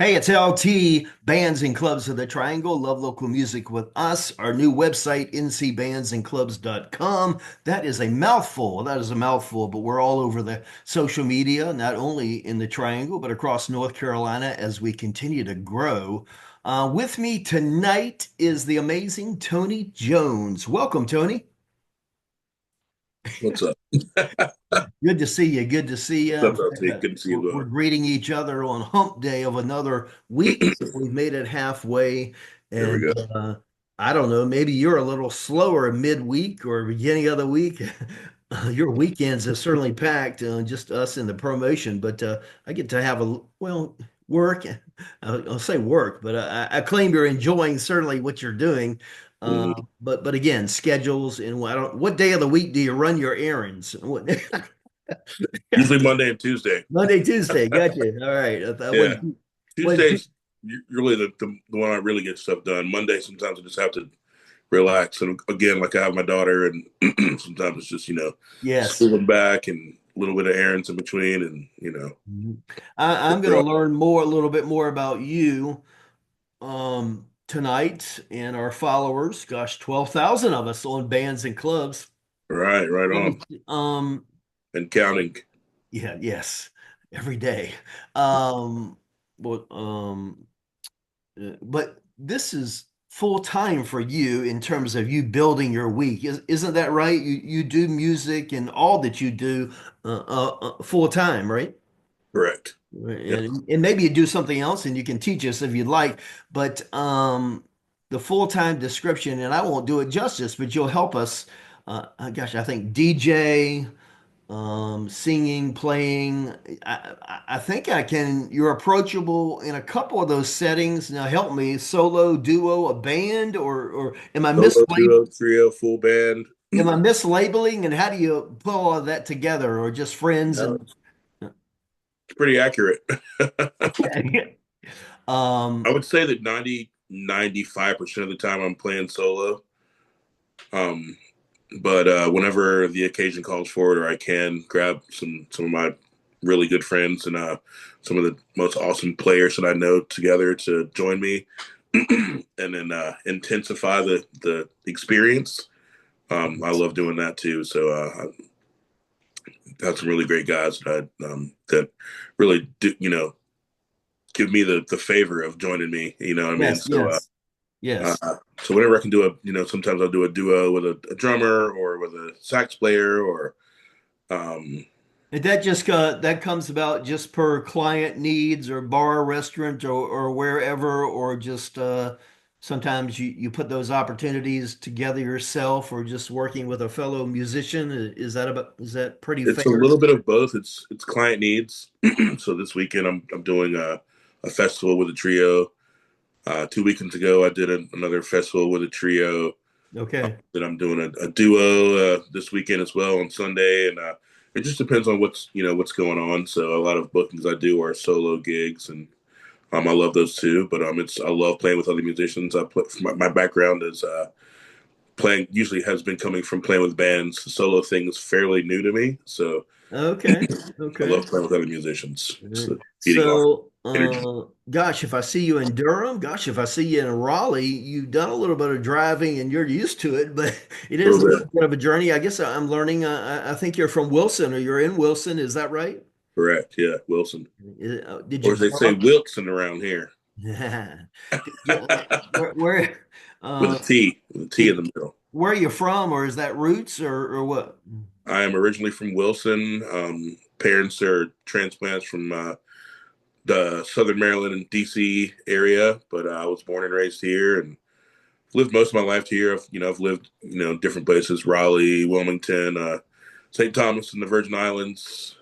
Hey, it's LT, Bands and Clubs of the Triangle. Love local music with us. Our new website, ncbandsandclubs.com. That is a mouthful. That is a mouthful, but we're all over the social media, not only in the Triangle, but across North Carolina as we continue to grow. With me tonight is the amazing Tony Jones. Welcome, Tony. What's up? Good to see you. Good to see you. In What's up, fact, LT? Good to see you as we're well. greeting each other on hump day of another week. We've made it halfway. There we And go. I don't know, maybe you're a little slower midweek or beginning of the week. Your weekends are certainly packed, just us in the promotion. But I get to have work. I'll say work, but I claim you're enjoying certainly what you're doing. Uh, Mhm. but again, schedules and what day of the week do you run your errands? Usually Monday and Tuesday. Monday, Tuesday. Gotcha. All right. I Yeah. wasn't Tuesday's really the one I really get stuff done. Monday, sometimes I just have to relax. And again, like I have my daughter, and sometimes it's just, yes. schooling back and a little bit of errands in between. And, Mhm. I'm going to learn a little bit more about you tonight and our followers. Gosh, 12,000 of us on bands and clubs. right, right Let on. me, um, And counting. yeah, yes, every day. Um, but, but this is full time for you in terms of you building your week. Isn't that right? You do music and all that you do full time, right? Correct. Yep. And maybe you do something else and you can teach us if you'd like. But the full time description, and I won't do it justice, but you'll help us. Gosh, I think DJ, singing, playing. I think I can. You're approachable in a couple of those settings. Now help me: solo, duo, a band, or Solo, duo, trio, full band. am I mislabeling? And how do you put all of that together, or just friends No, and it's pretty accurate. okay? I Um, would say that 95% of the time I'm playing solo. Um, but whenever the occasion calls for it, or I can grab some of my really good friends and some of the most awesome players that I know together to join me, and then intensify the experience. I love doing that too. So I have some really great guys that really do, give me the favor of joining me. You know what I mean? yes, So yes, yes. so whenever I can do sometimes I'll do a duo with a drummer or with a sax player or um, And that just that comes about just per client needs or bar, restaurant, or wherever, or just sometimes you put those opportunities together yourself, or just working with a fellow musician. Is that pretty it's a fair? little bit of both. It's client needs. So this weekend I'm doing a festival with a trio. 2 weekends ago I did another festival with a trio. Okay. That I'm doing a duo this weekend as well on Sunday, and it just depends on what's going on. So a lot of bookings I do are solo gigs, and I love those too. But it's I love playing with other musicians. I play, my background is playing. Usually has been coming from playing with bands. The solo thing is fairly new to me, so Okay. I Okay. love playing with other musicians. Right. So feeding off So, energy. gosh, if I see you in Durham, gosh, if I see you in Raleigh, you've done a little bit of driving and you're used to it, but it A is a little little bit, bit of a journey. I guess I'm learning. I think you're from Wilson or you're in Wilson. Is that right? correct? Yeah, Wilson, Did or you as they grow say, up? Wilson around here Did you, where, with a uh, T, with a T in did, the middle. where are you from, or is that roots or what? I am originally from Wilson. Parents are transplants from the Southern Maryland and DC area, but I was born and raised here and lived most of my life here. I've lived different places: Raleigh, Wilmington, St. Thomas, and the Virgin Islands.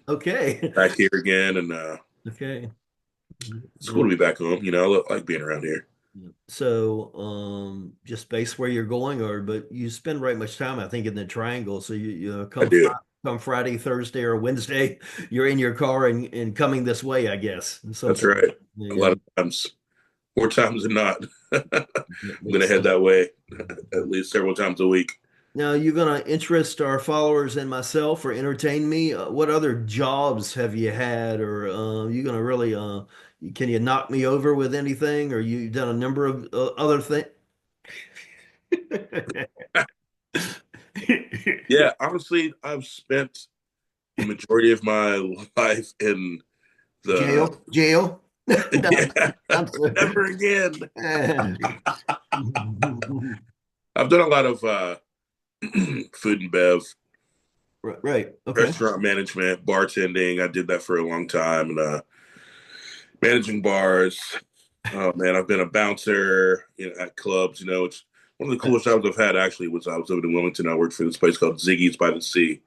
Okay. Back here again, and Okay. it's cool to Well, be back home. I like being around here. yeah. So, just base where you're going, but you spend right much time, I think, in the triangle. So you I do. come Friday, Thursday, or Wednesday, you're in your car and coming this way, I guess. That's Something. right. A lot Yeah, of times, more times than not, I'm that going to makes head sense. that way at least several times a week. Now, you're going to interest our followers and myself or entertain me. What other jobs have you had, or you going to really can you knock me over with anything, or you done a number of other things? Yeah, honestly, I've spent the majority of my life in the Jail, jail. No, yeah, I'm sorry. never again. Eh, I've done a lot of food and bev, right, right. Okay. restaurant management, bartending. I did that for a long time, and managing bars. Oh man, I've been a bouncer, at clubs. It's one of the coolest jobs I've had. Actually, was I was living in Wilmington. I worked for this place called Ziggy's by the Sea.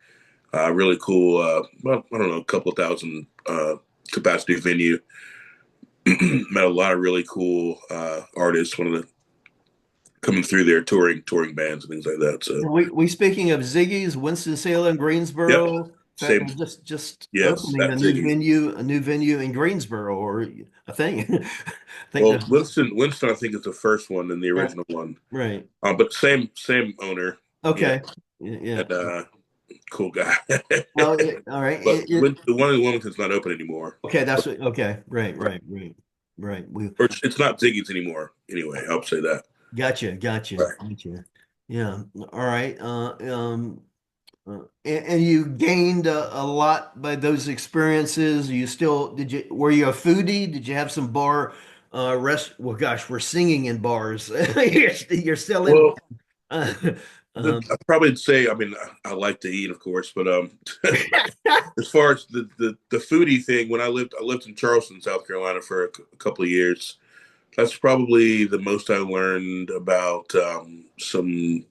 Really cool. Well, I don't know, a couple of thousand capacity venue. Met a lot of really cool artists. One of the coming through there, touring bands and things like that. So, We speaking of Ziggy's, Winston-Salem, yep, Greensboro. In fact, same. they're just Yes, opening that Ziggy's. a new venue in Greensboro, or I think, I think Well, that's Winston, I think is the first one and the right. original one. Right. But same owner. You know, Okay. Yeah. and cool guy. Well, all right. But the one in Wilmington's not open anymore. Okay. Okay. Right. Right. Right. Right. We Or it's not Ziggy's anymore. Anyway, I'll say that. gotcha. Gotcha. Right. Gotcha. Yeah. All right. And you gained a lot by those experiences. You still did you were you a foodie? Did you have some bar rest? Well, gosh, we're singing in bars. You're still in. Well, Uh, um, I'd probably say, I mean, I like to eat, of course, but as far as the foodie thing, when I lived in Charleston, South Carolina for a couple of years. That's probably the most I learned about some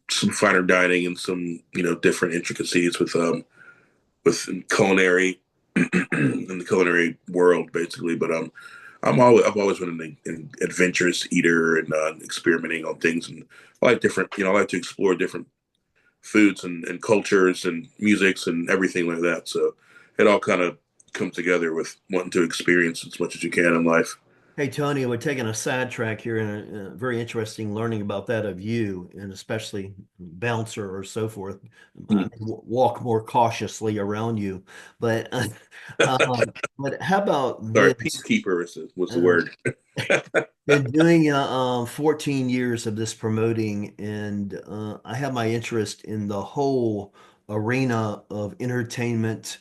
finer dining and some different intricacies with culinary in the culinary world, basically. But I've always been an adventurous eater and experimenting on things, and I like different. I like to explore different foods and cultures and musics and everything like that. So it all kind of comes together with wanting to experience as much as you can in life. Hey, Tony, we're taking a sidetrack here and very interesting learning about that of you and especially bouncer or so forth. I Mm. mean, walk more cautiously around you. But but how about Sorry, this? peacekeeper was the Uh, word. been doing 14 years of this promoting, and I have my interest in the whole arena of entertainment,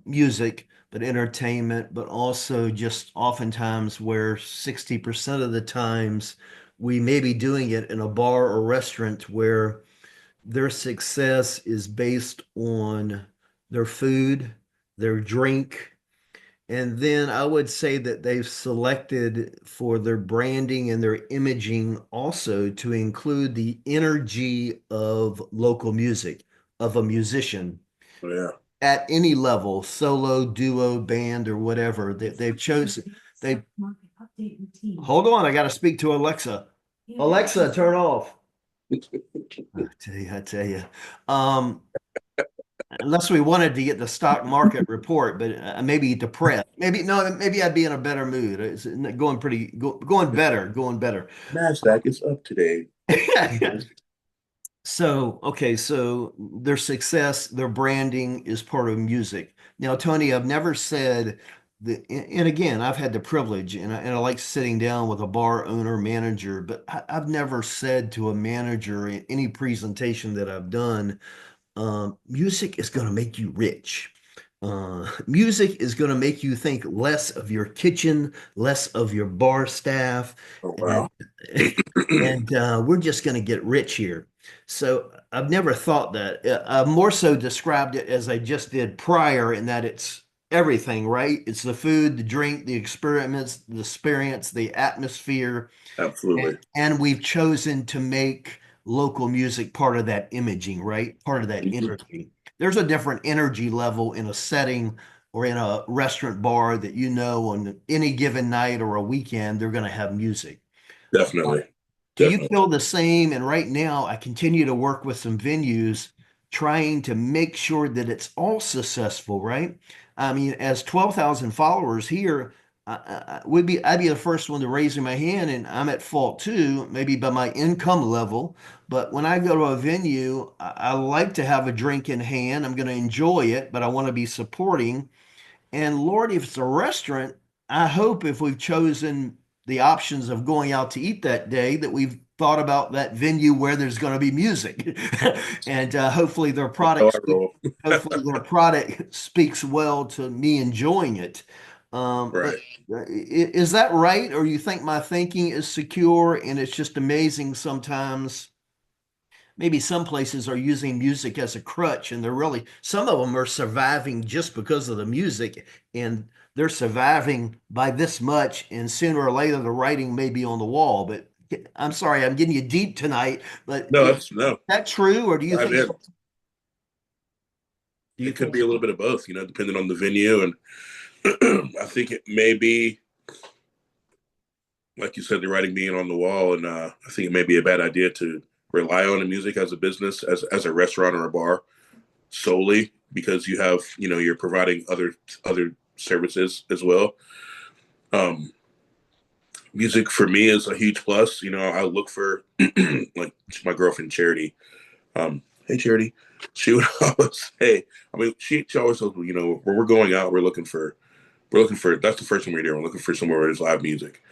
music, but entertainment, but also just oftentimes where 60% of the times we may be doing it in a bar or restaurant where their success is based on their food, their drink, and then I would say that they've selected for their branding and their imaging also to include the energy of local music, of a musician Yeah. at any level, solo, duo, band, or whatever. They've chosen. They hold on. I got to speak to Alexa. Alexa, turn off. I tell you. Um, Unless we wanted to get the stock market report, but maybe depressed. Maybe no, maybe I'd be in a better mood. It's going better, going better. NASDAQ is up today. So, okay, so their success, their branding is part of music. Now, Tony, I've never said that, and again, I've had the privilege, and I like sitting down with a bar owner, manager, but I've never said to a manager in any presentation that I've done, music is going to make you rich. Music is going to make you think less of your kitchen, less of your bar staff, Oh and wow. and we're just going to get rich here. So I've never thought that. I've more so described it as I just did prior, in that it's everything, right? It's the food, the drink, the experiments, the experience, the atmosphere, Absolutely. and we've chosen to make local music part of that imaging, right? Part of that Mhm. energy. There's a different energy level in a setting or in a restaurant bar that on any given night or a weekend, they're going to have music. Definitely. Do you Definitely. feel the same? And right now, I continue to work with some venues trying to make sure that it's all successful, right? I mean, as 12,000 followers here, I'd be the first one to raise my hand, and I'm at fault too, maybe by my income level. But when I go to a venue, I like to have a drink in hand. I'm going to enjoy it, but I want to be supporting. And Lord, if it's a restaurant, I hope if we've chosen the options of going out to eat that day, that we've thought about that venue where there's going to be music, and hopefully their How product, I roll. hopefully their product speaks well to me enjoying it. Right. But is that right, or you think my thinking is secure and it's just amazing sometimes? Maybe some places are using music as a crutch, and they're really, some of them are surviving just because of the music, and they're surviving by this much, and sooner or later the writing may be on the wall. But I'm sorry, I'm getting you deep tonight, but No, is that's no. that true, or I mean, do you it could think be a little bit of both, depending on the venue. And I think it may be, like you said, the writing being on the wall. And I think it may be a bad idea to rely on the music as a business, as a restaurant or a bar solely because you have, you're providing other services as well. Um, Music for me is a huge plus. I look for like my girlfriend Charity. Hey Charity, she would always say. I mean, she always tells me, when we're going out, we're looking for. That's the first thing we do. We're looking for somewhere where there's live music.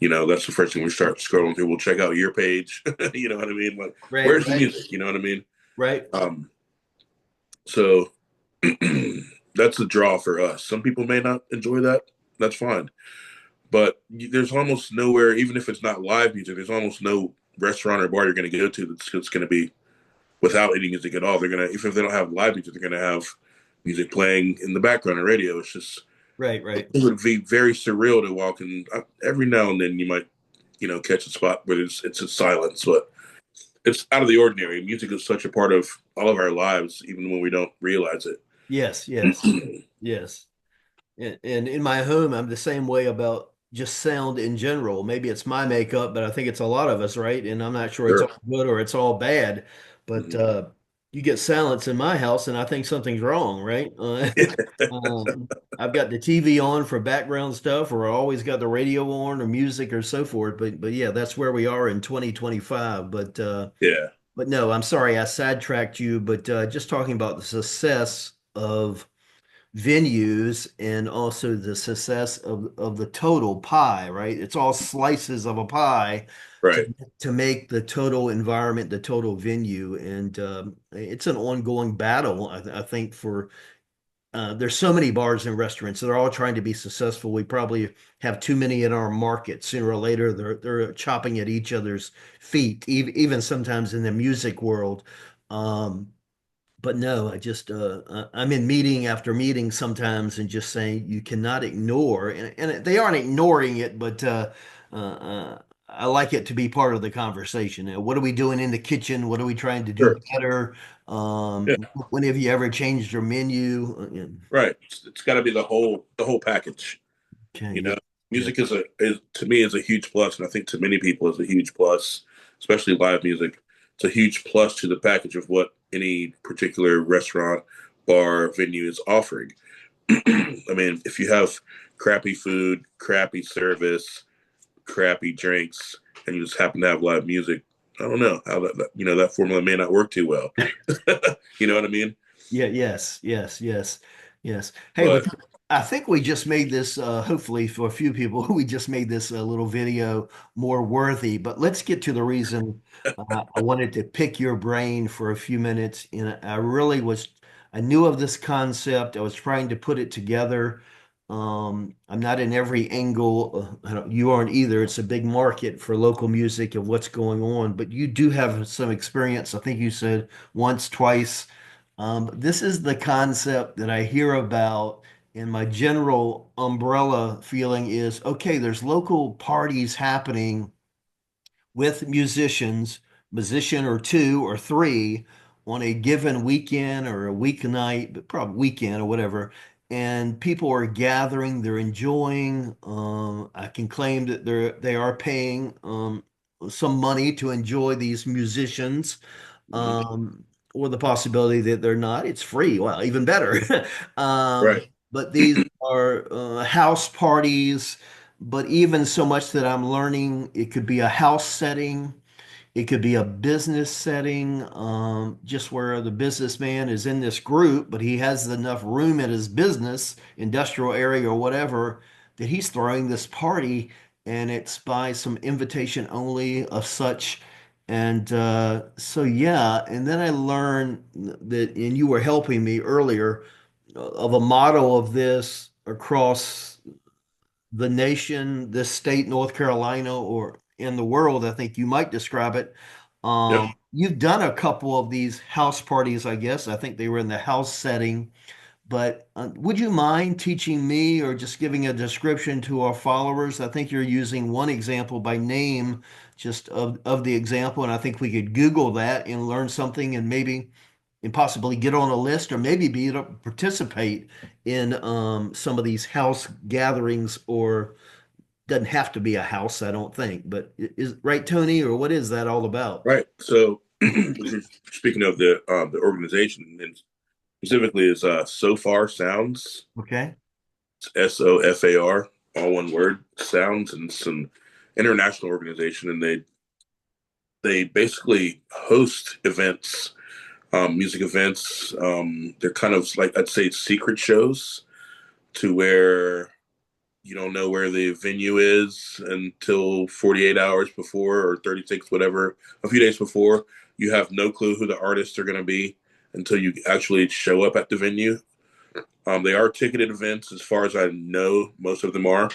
That's the first thing we start scrolling through. We'll check out your page. You know what I mean? Like, right, where's the right, music? You know what I mean? right? So that's a draw for us. Some people may not enjoy that. That's fine. But there's almost nowhere, even if it's not live music, there's almost no restaurant or bar you're going to go to that's going to be without any music at all. They're going to, if they don't have live music, they're going to have music playing in the background on radio. It's just, Right, right. it would be very surreal to walk in. Every now and then you might, catch a spot where it's in silence, but it's out of the ordinary. Music is such a part of all of our lives, even when we don't realize it. Yes, yes, yes. And in my home, I'm the same way about just sound in general. Maybe it's my makeup, but I think it's a lot of us, right? And I'm not sure it's Sure. all good or it's all bad, but Mhm. you get silence in my house, and I think something's wrong, right? Um, I've got the TV on for background stuff, or I always got the radio on, or music, or so forth. But yeah, that's where we are in 2025. Yeah. But no, I'm sorry I sidetracked you. But just talking about the success of venues and also the success of the total pie, right? It's all slices of a pie to Right. to make the total environment, the total venue, and it's an ongoing battle. I think for there's so many bars and restaurants that are all trying to be successful. We probably have too many in our market. Sooner or later, they're chopping at each other's feet, even sometimes in the music world. Um, but no, I'm in meeting after meeting sometimes and just saying you cannot ignore, and they aren't ignoring it, but I like it to be part of the conversation. What are we doing in the kitchen? What are we trying to do Sure. better? Yeah. When have you ever changed your menu? Right. It's got to be the whole package. Okay, You yeah, know, yeah, music is to me is a huge plus, and I think to many people is a huge plus, especially live music. It's a huge plus to the package of what any particular restaurant, bar, venue is offering. I mean, if you have crappy food, crappy service, crappy drinks, and you just happen to have live music, I don't know how that formula may not work too well. You know what I mean? yeah, yes, yes, yes, yes. Hey, But I think we just made this, hopefully for a few people, we just made this little video more worthy. But let's get to the reason I wanted to pick your brain for a few minutes. And I knew of this concept. I was trying to put it together. I'm not in every angle. You aren't either. It's a big market for local music and what's going on. But you do have some experience. I think you said once, twice. This is the concept that I hear about, and my general umbrella feeling is okay, there's local parties happening with musicians, musician or two or three on a given weekend or a weeknight, but probably weekend or whatever. And people are gathering, they're enjoying. I can claim that they are paying some money to enjoy these musicians, mhm, um, or the possibility that they're not. It's free. Well, even better. um, right, but these are house parties. But even so much that I'm learning, it could be a house setting. It could be a business setting, just where the businessman is in this group, but he has enough room in his business, industrial area or whatever, that he's throwing this party, and it's by some invitation only of such. And so, yeah. And then I learned that, and you were helping me earlier, of a model of this across the nation, this state, North Carolina, or in the world, I think you might describe it. Yep. You've done a couple of these house parties, I guess. I think they were in the house setting. But would you mind teaching me or just giving a description to our followers? I think you're using one example by name, just of the example, and I think we could Google that and learn something, and maybe and possibly get on a list, or maybe be able to participate in some of these house gatherings. Or doesn't have to be a house, I don't think. But is right, Tony, or what is that all about? Right. So, speaking of the organization, and specifically is So Far Sounds. Okay. It's SOFAR, all one word, Sounds, and it's an international organization, and they basically host events, music events. They're kind of like, I'd say, secret shows, to where you don't know where the venue is until 48 hours before, or 36, whatever, a few days before. You have no clue who the artists are going to be until you actually show up at the venue. They are ticketed events, as far as I know. Most of them are.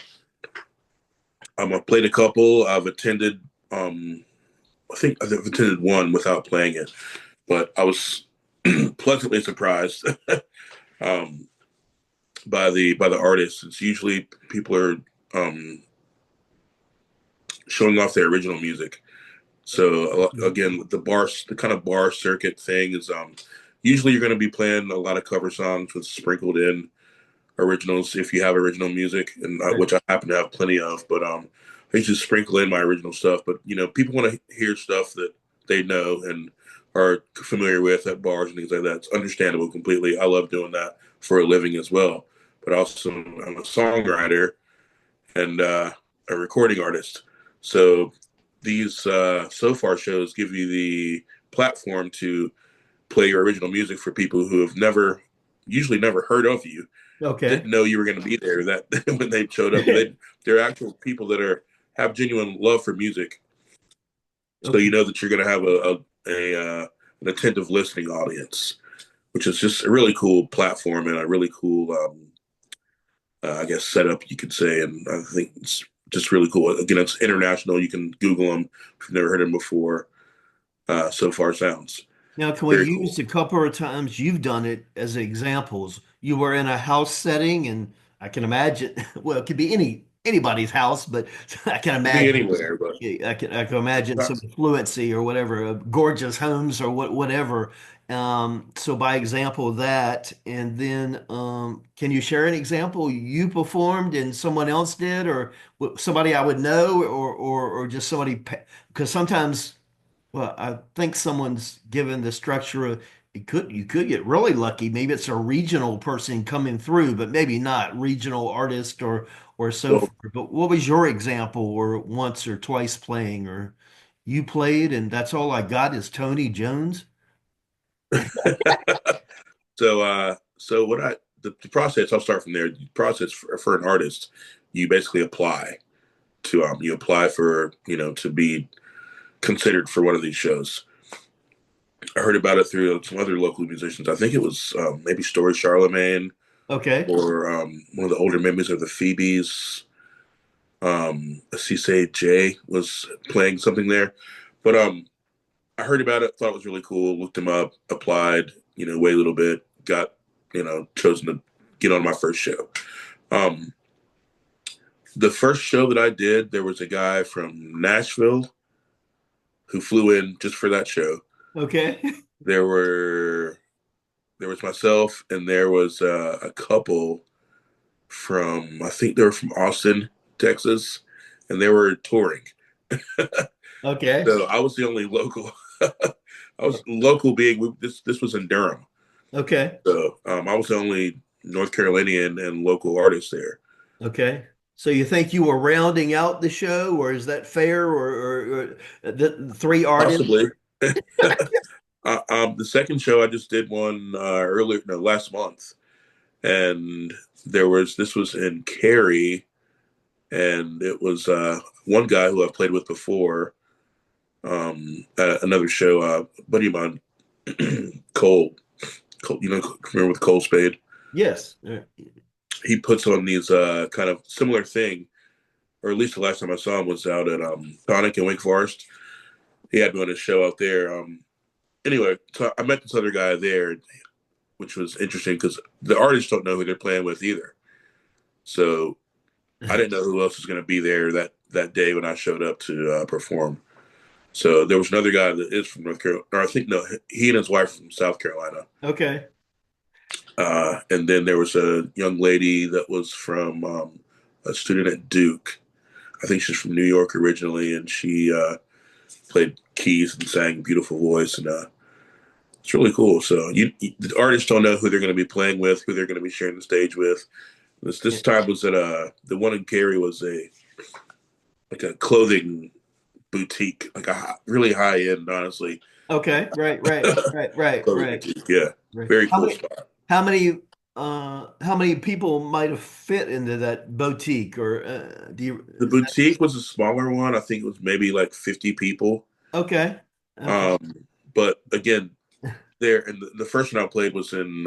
I've played a couple. I've attended. I think I've attended one without playing it, but I was pleasantly surprised um, by the artists. It's usually people are um, showing off their original music. So again, the kind of bar circuit thing is, usually you're going to be playing a lot of cover songs with sprinkled in originals, if you have original music, and which I happen to have plenty of. But I usually sprinkle in my original stuff. But people want to hear stuff that they know and are familiar with at bars and things like that. It's understandable completely. I love doing that for a living as well. But also, I'm a songwriter and a recording artist. So these So Far shows give you the platform to play your original music for people who have usually never heard of you, Okay. didn't know you were going to be there, that when they showed up. They're actual people that have genuine love for music, so Okay. you know that you're going to have an attentive listening audience, which is just a really cool platform and a really cool, I guess, setup, you could say. And I think it's just really cool. Again, it's international. You can Google them if you've never heard them before. So Far Sounds Now, can we very use cool. a couple of times you've done it as examples? You were in a house setting, and I can imagine, well, it could be anybody's house, but I can Could be imagine, anywhere, but I can imagine not, some fluency or whatever, gorgeous homes or whatever. So by example of that, and then can you share an example you performed and someone else did, or somebody I would know, or just somebody, because sometimes. Well, I think someone's given the structure of you could get really lucky. Maybe it's a regional person coming through, but maybe not regional artist or so well. forth. But what was your example, or once or twice playing, or you played and that's all I got is Tony Jones? So what the process, I'll start from there. The process for an artist, you basically apply you apply for, to be considered for one of these shows. I heard about it through some other local musicians. I think it was maybe Story Charlemagne, Okay. or one of the older members of the Phoebes. Cisse J was playing something there. But I heard about it, thought it was really cool, looked him up, applied, wait a little bit, got, chosen to get on my first show. Um, the first show that I did, there was a guy from Nashville who flew in just for that show. Okay. There were there was myself, and there was a couple from, I think they were from Austin, Texas, and they were touring. Okay. So I was the only local. I was local being, this was in Durham. Okay. So I was the only. North Carolinian and local artists there. Okay. So you think you were rounding out the show, or is that fair? Or the three artists? Possibly. The second show I just did one earlier, no, last month, and this was in Cary, and it was one guy who I've played with before. At another show, buddy of mine, Cole, remember with Cole Spade? Yes. He puts on these kind of similar thing, or at least the last time I saw him was out at Tonic in Wake Forest. He had me on his show out there. Anyway, so I met this other guy there, which was interesting because the artists don't know who they're playing with either. So I didn't know who else was going to be there that day when I showed up to perform. So there was another guy that is from North Carolina, or I think no, he and his wife are from South Carolina. Okay. And then there was a young lady that was from a student at Duke. I think she's from New York originally, and she played keys and sang beautiful voice, and it's really cool. So the artists don't know who they're going to be playing with, who they're going to be sharing the stage with. This time was at the one in Cary was a clothing boutique, like a really high end, honestly. Okay. Clothing Right. boutique, yeah, Right. very cool spot. How many how many people might have fit into that boutique, or do you The is that boutique was a smaller one. I think it was maybe like 50 people. okay? Okay. Um, but again, there and the first one I played was in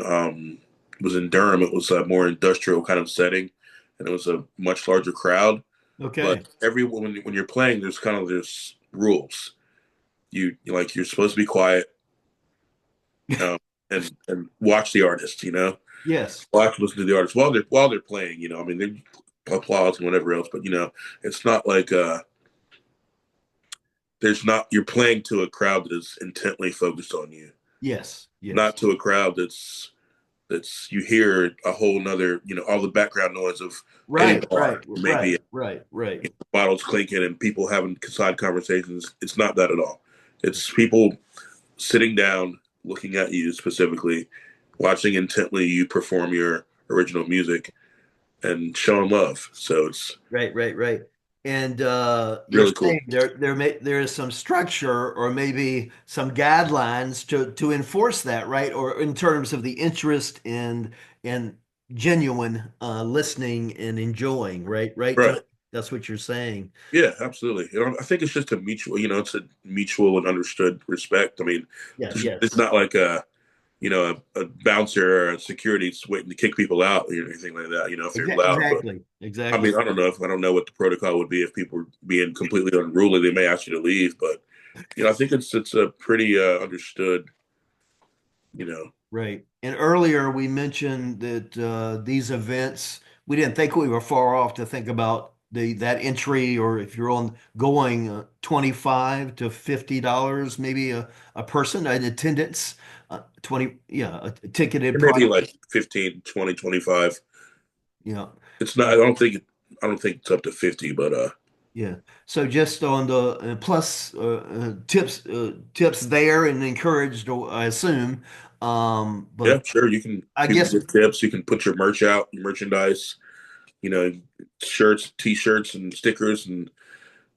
Durham. It was a more industrial kind of setting, and it was a much larger crowd. Okay. But everyone when you're playing, there's rules. You're supposed to be quiet um, and watch the artist. Yes. Watch listen to the artist while they're playing. I mean they applause and whatever else, but it's not like there's not you're playing to a crowd that is intently focused on you, Yes. Yes. not to a crowd that's you hear a whole nother all the background noise of any bar, maybe Right. bottles clinking and people having side conversations. It's not that at all. It's people sitting down looking at you specifically, watching intently you perform your original music and showing love. So it's Right. And you're really cool. saying there is some structure or maybe some guidelines to enforce that, right? Or in terms of the interest in genuine listening and enjoying, right, Right. Tony? That's what you're saying. Yeah, absolutely. I think it's just a mutual, it's a mutual and understood respect. I mean, Yeah, it's yes. not like a bouncer or a security's waiting to kick people out or anything like that, if they're loud. But I Exactly. mean, I don't know what the protocol would be if people were being completely unruly. They may ask you to leave, but I think it's a pretty understood, you know. Right. And earlier we mentioned that these events, we didn't think we were far off to think about that entry, or if you're on going $25 to $50 maybe a person, an attendance, 20, yeah, a ticketed It may price. be like 15, 20, 25. Yeah. It's not. I don't think it's up to 50, but Yeah. So just on the plus tips there and encouraged, I assume. yeah, But sure. You can I people guess get tips. You can put your merch out, your merchandise. You know, shirts, T-shirts, and stickers, and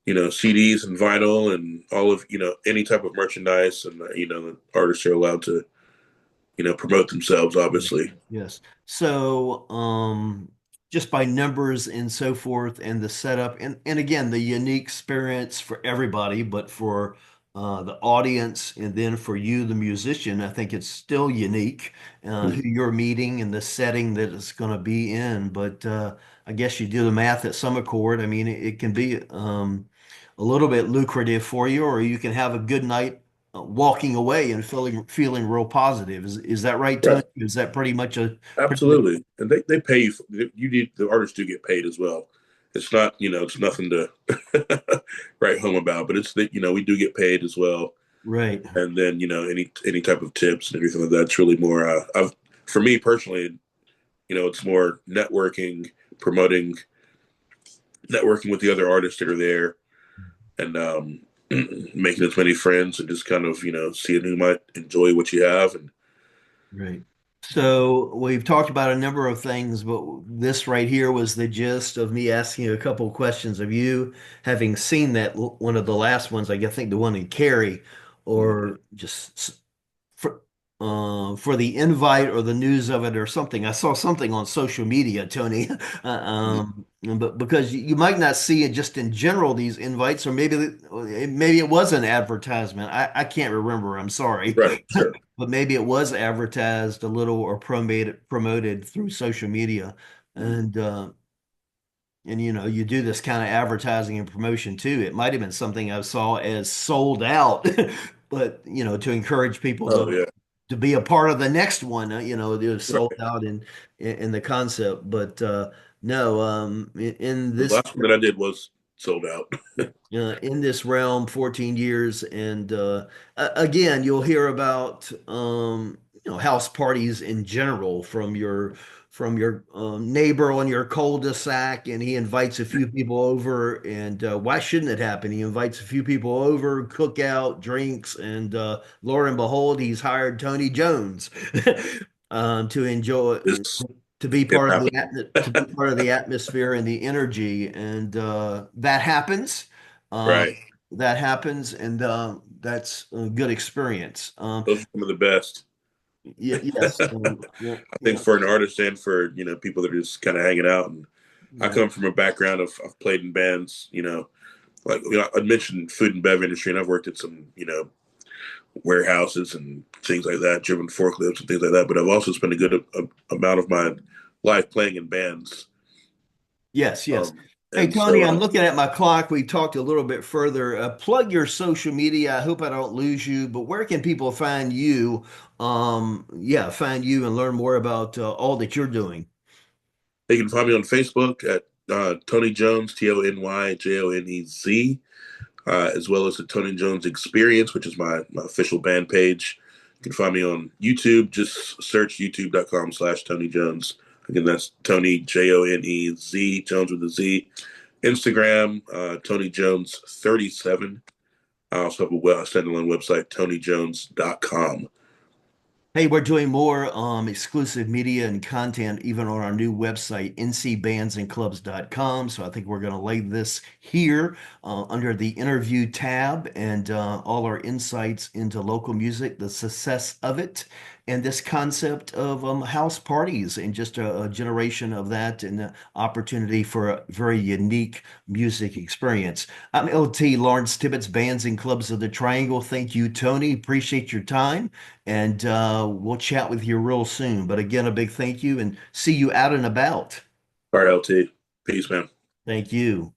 CDs and vinyl, and all of any type of merchandise, and the artists are allowed to promote themselves, yes. obviously. Yes. So, just by numbers and so forth, and the setup, and again, the unique experience for everybody, but for the audience, and then for you, the musician, I think it's still unique who you're meeting and the setting that it's going to be in. But I guess you do the math at some accord. I mean, it can be a little bit lucrative for you, or you can have a good night walking away and feeling real positive. Is that right, Right. Tony? Is that pretty much a pretty much Absolutely, and they pay you. You need the artists do get paid as well. It's not it's nothing to write home about, but it's that we do get paid as well. right? And then any type of tips and everything like that. It's really more. For me personally, it's more promoting, networking with the other artists that are there, and making as many friends and just kind of seeing who might enjoy what you have and Right. So we've talked about a number of things, but this right here was the gist of me asking you a couple of questions of you, having seen that one of the last ones, I think the one in Cary, Mhm. or just for for the invite or the news of it or something. I saw something on social media, Tony, but because you might not see it just in general these invites, or maybe it was an advertisement. I can't remember. I'm sorry, Right, sure. but maybe it was advertised a little or promoted through social media, Mhm. and you do this kind of advertising and promotion too. It might have been something I saw as sold out, but to encourage people Oh yeah, to be a part of the next one. It was sold right. out in the concept, but no, in The this last one that I did was sold out. in this realm, 14 years, and again, you'll hear about house parties in general from your neighbor on your cul-de-sac, and he invites a few people over, and why shouldn't it happen? He invites a few people over, cookout, drinks, and lo and behold, he's hired Tony Jones to enjoy This to be can part of the happen. atmosphere and the energy, and that happens. Uh, Right. that happens, and that's a good experience. Those are some of the best. Yes, yeah, I think yeah, for an artist and for people that are just kind of hanging out. And I yeah, come from a background of I've played in bands. Like I mentioned food and bev industry, and I've worked at some warehouses and things like that, driven forklifts and things like that. But I've also spent a good amount of my life playing in bands. yes, yes. Hey, And Tony, so I'm looking at my clock. We talked a little bit further. Plug your social media. I hope I don't lose you, but where can people find you? Yeah, find you and learn more about all that you're doing. you can find me on Facebook at Tony Jones, TonyJonez, as well as the Tony Jones Experience, which is my official band page. You can find me on YouTube. Just search youtube.com/Tony Jones. Again, that's Tony Jonez, Jones with a Z. Instagram, Tony Jones 37. I also have a standalone website, TonyJones.com. Hey, we're doing more exclusive media and content even on our new website, ncbandsandclubs.com. So I think we're going to lay this here under the interview tab and all our insights into local music, the success of it, and this concept of house parties and just a generation of that and the opportunity for a very unique music experience. I'm LT Lawrence Tibbetts, Bands and Clubs of the Triangle. Thank you, Tony. Appreciate your time. And we'll chat with you real soon. But again, a big thank you and see you out and about. All right, LT. Peace, man. Thank you.